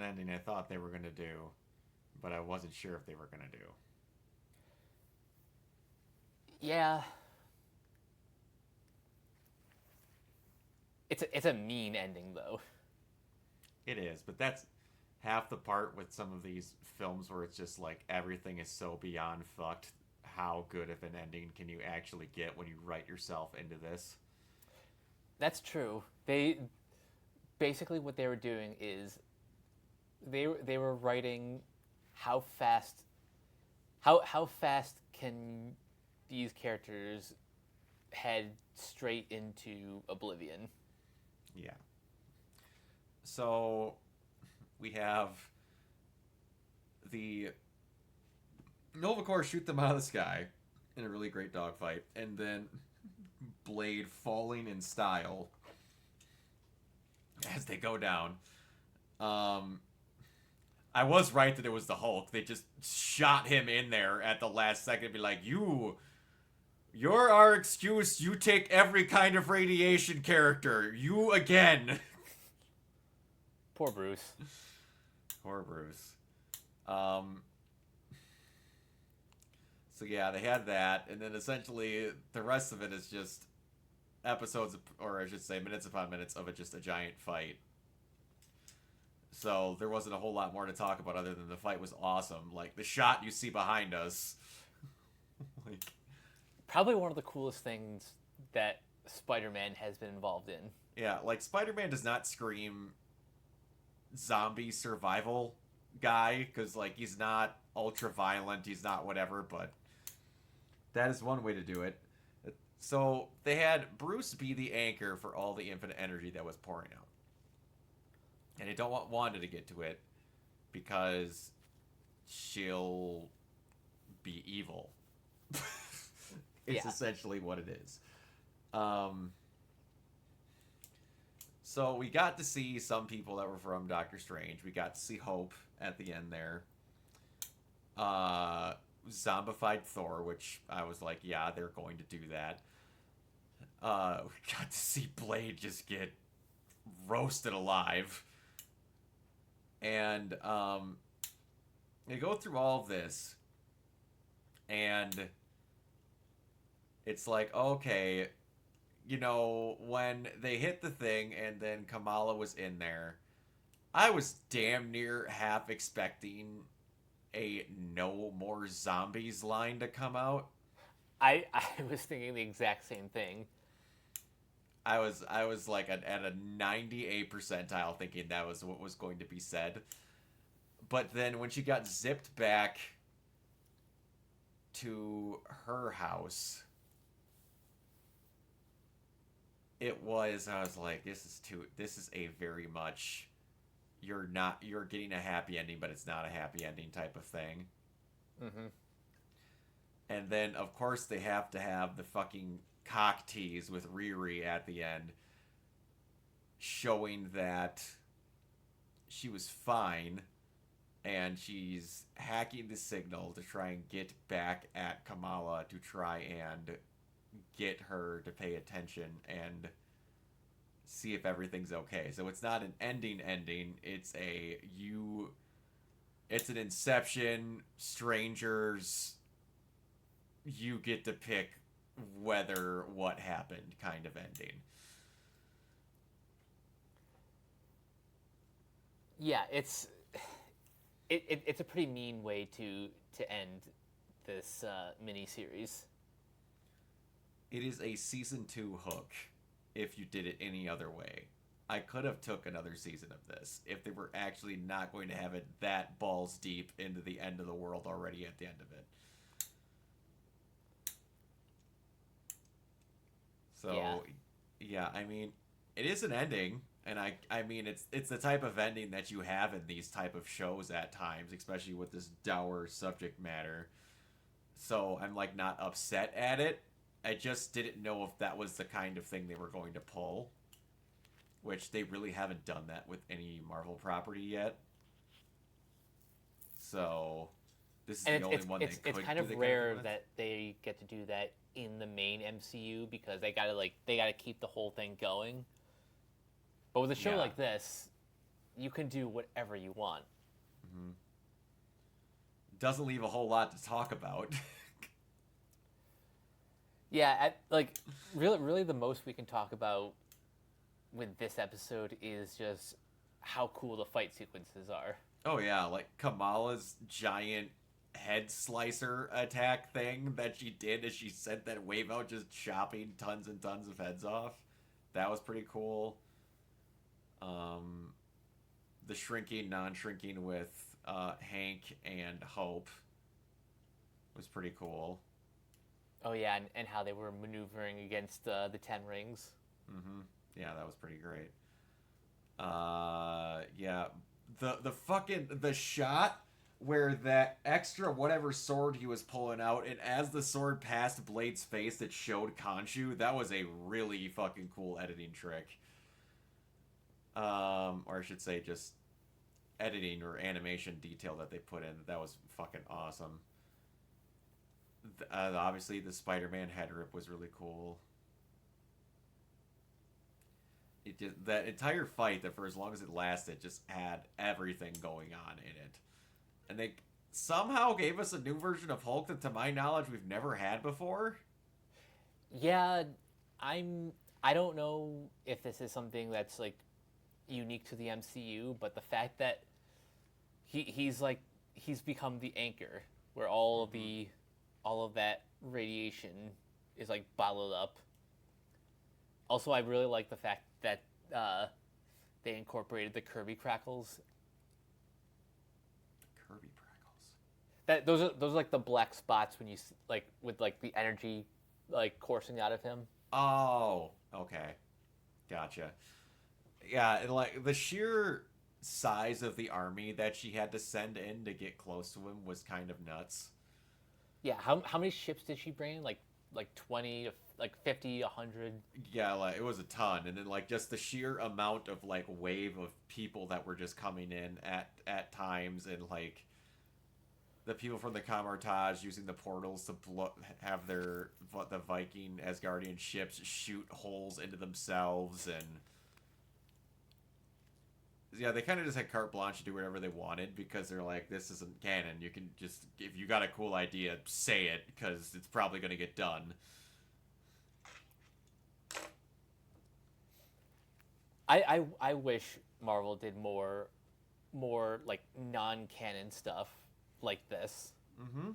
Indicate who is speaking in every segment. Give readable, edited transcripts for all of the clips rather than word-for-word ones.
Speaker 1: ending I thought they were going to do, but I wasn't sure if they were going to do.
Speaker 2: Yeah, it's a mean ending though.
Speaker 1: It is, but that's half the part with some of these films where it's just like everything is so beyond fucked. How good of an ending can you actually get when you write yourself into this?
Speaker 2: That's true. They basically what they were doing is they were writing how fast how fast can these characters head straight into oblivion.
Speaker 1: Yeah. So we have the Nova Corps shoot them out of the sky in a really great dogfight, and then Blade falling in style as they go down. Um, I was right that it was the Hulk. They just shot him in there at the last second, be like, you're our excuse. You take every kind of radiation character. You again.
Speaker 2: Poor Bruce.
Speaker 1: Poor Bruce. Um, so yeah, they had that, and then essentially the rest of it is just episodes, or I should say, minutes upon minutes of it, just a giant fight. So there wasn't a whole lot more to talk about other than the fight was awesome. Like the shot you see behind us, like
Speaker 2: Probably one of the coolest things that Spider-Man has been involved in.
Speaker 1: yeah, like Spider-Man does not scream zombie survival guy because like he's not ultra violent, he's not whatever, but that is one way to do it. So they had Bruce be the anchor for all the infinite energy that was pouring out. And I don't want Wanda to get to it because she'll be evil. It's
Speaker 2: Yeah.
Speaker 1: essentially what it is. Um, so we got to see some people that were from Doctor Strange. We got to see Hope at the end there. Zombified Thor, which I was like, yeah, they're going to do that. We got to see Blade just get roasted alive. And they go through all of this, and it's like, okay, when they hit the thing and then Kamala was in there, I was damn near half expecting a no more zombies line to come out.
Speaker 2: I was thinking the exact same thing.
Speaker 1: I was like at a 98 percentile thinking that was what was going to be said. But then when she got zipped back to her house, I was like, this is a very much you're getting a happy ending, but it's not a happy ending type of thing.
Speaker 2: Mm-hmm.
Speaker 1: And then of course they have to have the fucking cock tease with Riri at the end, showing that she was fine and she's hacking the signal to try and get back at Kamala to try and get her to pay attention and see if everything's okay. So it's not an ending. It's an Inception, strangers, you get to pick whether what happened kind of ending.
Speaker 2: Yeah, it's a pretty mean way to end this mini series.
Speaker 1: It is a season 2 hook if you did it any other way. I could have took another season of this if they were actually not going to have it that balls deep into the end of the world already at the end of it.
Speaker 2: Yeah,
Speaker 1: So, yeah, I mean, it is an ending, and I mean, it's the type of ending that you have in these type of shows at times, especially with this dour subject matter. So I'm like not upset at it. I just didn't know if that was the kind of thing they were going to pull, which they really haven't done that with any Marvel property yet. So this is
Speaker 2: and
Speaker 1: the only one they
Speaker 2: it's
Speaker 1: could
Speaker 2: kind
Speaker 1: do
Speaker 2: of
Speaker 1: the kind of thing
Speaker 2: rare
Speaker 1: with.
Speaker 2: that they get to do that in the main MCU because they gotta keep the whole thing going. But with a show
Speaker 1: Yeah,
Speaker 2: like this, you can do whatever you want.
Speaker 1: Mm-hmm. Doesn't leave a whole lot to talk about.
Speaker 2: Yeah, really, the most we can talk about with this episode is just how cool the fight sequences are.
Speaker 1: Oh yeah, like Kamala's giant head slicer attack thing that she did as she sent that wave out, just chopping tons and tons of heads off. That was pretty cool. Um, the shrinking, non-shrinking with Hank and Hope was pretty cool.
Speaker 2: Oh yeah, and how they were maneuvering against the Ten Rings.
Speaker 1: Mm-hmm. Yeah, that was pretty great. Yeah, the fucking the shot where that extra whatever sword he was pulling out, and as the sword passed Blade's face, it showed Khonshu. That was a really fucking cool editing trick. Or I should say, just editing or animation detail that they put in. That was fucking awesome. Obviously, the Spider-Man head rip was really cool. It just, that entire fight, that for as long as it lasted, just had everything going on in it, and they somehow gave us a new version of Hulk that, to my knowledge, we've never had before.
Speaker 2: Yeah, I don't know if this is something that's like unique to the MCU, but the fact that he's become the anchor where all of that radiation is like bottled up. Also, I really like the fact that they incorporated the Kirby crackles.
Speaker 1: Kirby crackles.
Speaker 2: That those are like the black spots when you like with like the energy like coursing out of him.
Speaker 1: Oh, okay, gotcha. Yeah, and like the sheer size of the army that she had to send in to get close to him was kind of nuts.
Speaker 2: Yeah, how many ships did she bring? Like 20 to like 50, 100.
Speaker 1: Yeah, like it was a ton, and then like just the sheer amount of like wave of people that were just coming in at times, and like the people from the Kamartage using the portals to have the Viking Asgardian ships shoot holes into themselves, and yeah, they kind of just had carte blanche to do whatever they wanted because they're like, this isn't canon. You can just, if you got a cool idea, say it because it's probably going to get done.
Speaker 2: I wish Marvel did more like non-canon stuff like this.
Speaker 1: Mm-hmm.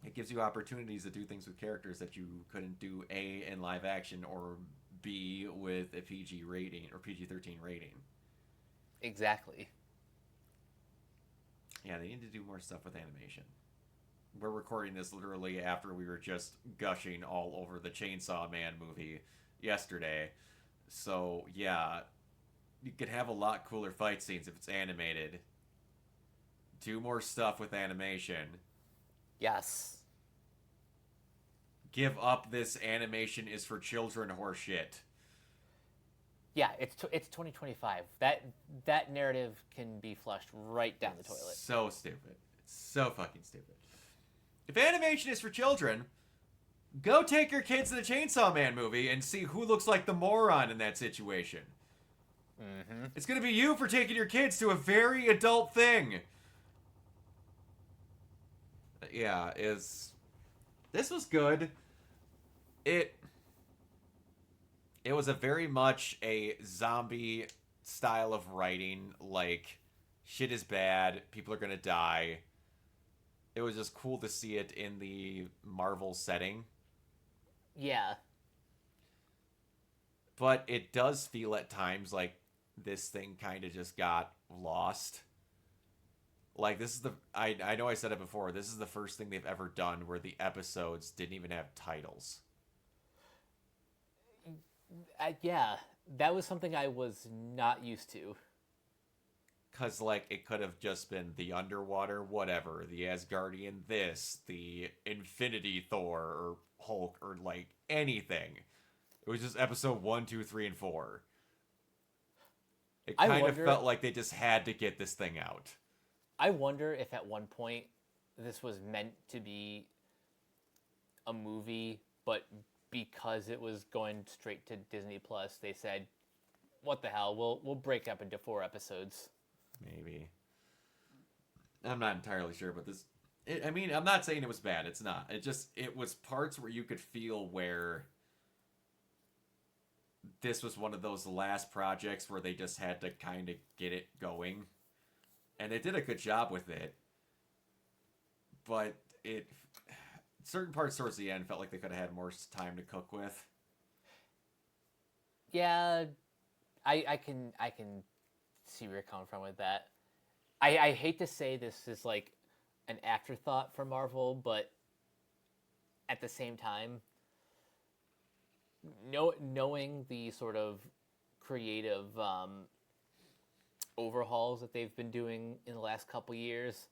Speaker 1: It gives you opportunities to do things with characters that you couldn't do A, in live action, or B, with a PG rating or PG-13 rating.
Speaker 2: Exactly.
Speaker 1: Yeah, they need to do more stuff with animation. We're recording this literally after we were just gushing all over the Chainsaw Man movie yesterday. So, yeah, you could have a lot cooler fight scenes if it's animated. Do more stuff with animation.
Speaker 2: Yes.
Speaker 1: Give up this animation is for children horseshit.
Speaker 2: Yeah, it's 2025. That narrative can be flushed right down the toilet.
Speaker 1: So stupid. It's so fucking stupid. If animation is for children, go take your kids to the Chainsaw Man movie and see who looks like the moron in that situation.
Speaker 2: Mm-hmm.
Speaker 1: It's gonna be you for taking your kids to a very adult thing. Yeah, this was good. It was a very much a zombie style of writing, like shit is bad, people are gonna die. It was just cool to see it in the Marvel setting.
Speaker 2: Yeah.
Speaker 1: But it does feel at times like this thing kind of just got lost. Like, this is I know I said it before, this is the first thing they've ever done where the episodes didn't even have titles.
Speaker 2: Yeah, that was something I was not used to.
Speaker 1: Because, like, it could have just been the Underwater whatever, the Asgardian this, the Infinity Thor, or Hulk, or, like, anything. It was just episode 1, 2, 3, and 4. It kind of felt like they just had to get this thing out.
Speaker 2: I wonder if at one point this was meant to be a movie, but because it was going straight to Disney Plus, they said, what the hell? We'll break up into 4 episodes.
Speaker 1: Maybe. I'm not entirely sure, but I mean, I'm not saying it was bad. It's not. It was parts where you could feel where this was one of those last projects where they just had to kind of get it going. And they did a good job with it. But certain parts towards the end felt like they could have had more time to cook with.
Speaker 2: Yeah, I can see where you're coming from with that. I hate to say this is like an afterthought for Marvel, but at the same time, knowing the sort of creative overhauls that they've been doing in the last couple years,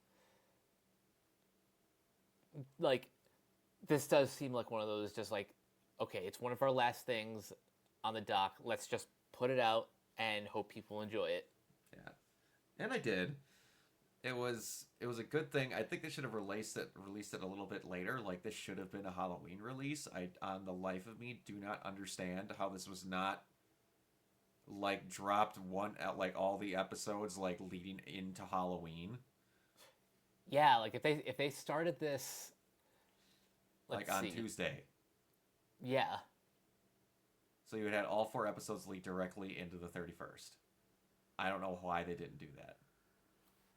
Speaker 2: like this does seem like one of those just like, okay, it's one of our last things on the dock. Let's just put it out and hope people enjoy it.
Speaker 1: Yeah, and I did. It was a good thing. I think they should have released it a little bit later. Like this should have been a Halloween release. I, on the life of me, do not understand how this was not like dropped one at like all the episodes like leading into Halloween.
Speaker 2: Yeah, like if they started this
Speaker 1: like on Tuesday.
Speaker 2: Yeah.
Speaker 1: So you had all 4 episodes lead directly into the 31st. I don't know why they didn't do that.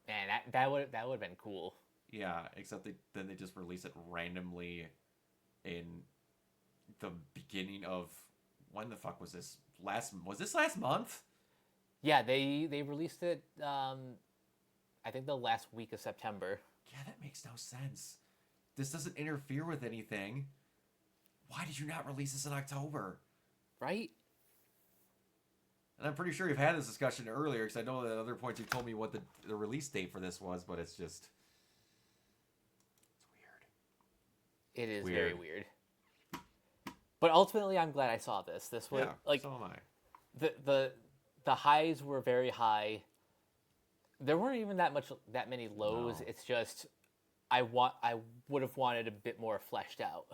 Speaker 2: Man, that would have been cool.
Speaker 1: Yeah, except then they just release it randomly in the beginning of when the fuck was this? Was this last month?
Speaker 2: Yeah, they released it I think the last week of September.
Speaker 1: Yeah, that makes no sense. This doesn't interfere with anything. Why did you not release this in October?
Speaker 2: Right?
Speaker 1: And I'm pretty sure you've had this discussion earlier, because I know that at other points you've told me what the release date for this was, but it's just... It's weird.
Speaker 2: It is very weird. But ultimately, I'm glad I saw this. This was, like...
Speaker 1: so am I.
Speaker 2: The highs were very high. There weren't even that many lows.
Speaker 1: No.
Speaker 2: It's just... I would have wanted a bit more fleshed out.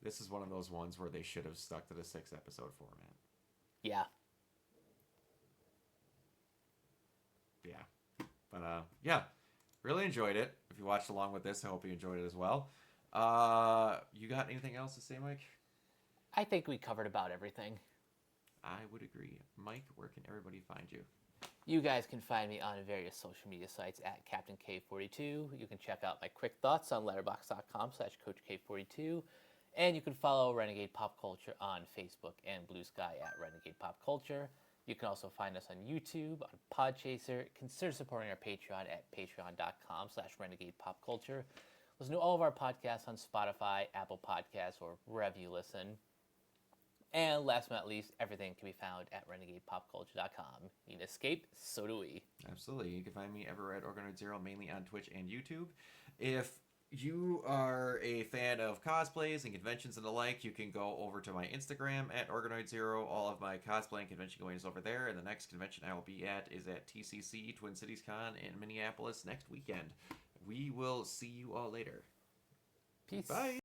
Speaker 1: This is one of those ones where they should have stuck to the 6-episode format.
Speaker 2: Yeah.
Speaker 1: Yeah. But, yeah. Really enjoyed it. If you watched along with this, I hope you enjoyed it as well. You got anything else to say, Mike?
Speaker 2: I think we covered about everything.
Speaker 1: I would agree. Mike, where can everybody find you?
Speaker 2: You guys can find me on various social media sites at Captain K42. You can check out my quick thoughts on letterboxd.com/CoachK42. And you can follow Renegade Pop Culture on Facebook and Blue Sky at Renegade Pop Culture. You can also find us on YouTube, on Podchaser. Consider supporting our Patreon at patreon.com/Renegade Pop Culture. Listen to all of our podcasts on Spotify, Apple Podcasts, or wherever you listen. And last but not least, everything can be found at renegadepopculture.com. You need escape, so do we.
Speaker 1: Absolutely. You can find me ever at Organoid Zero, mainly on Twitch and YouTube. If you are a fan of cosplays and conventions and the like, you can go over to my Instagram at Organoid Zero. All of my cosplay and convention going is over there. And the next convention I will be at is at TCC, Twin Cities Con in Minneapolis next weekend. We will see you all later.
Speaker 2: Peace.
Speaker 1: Bye.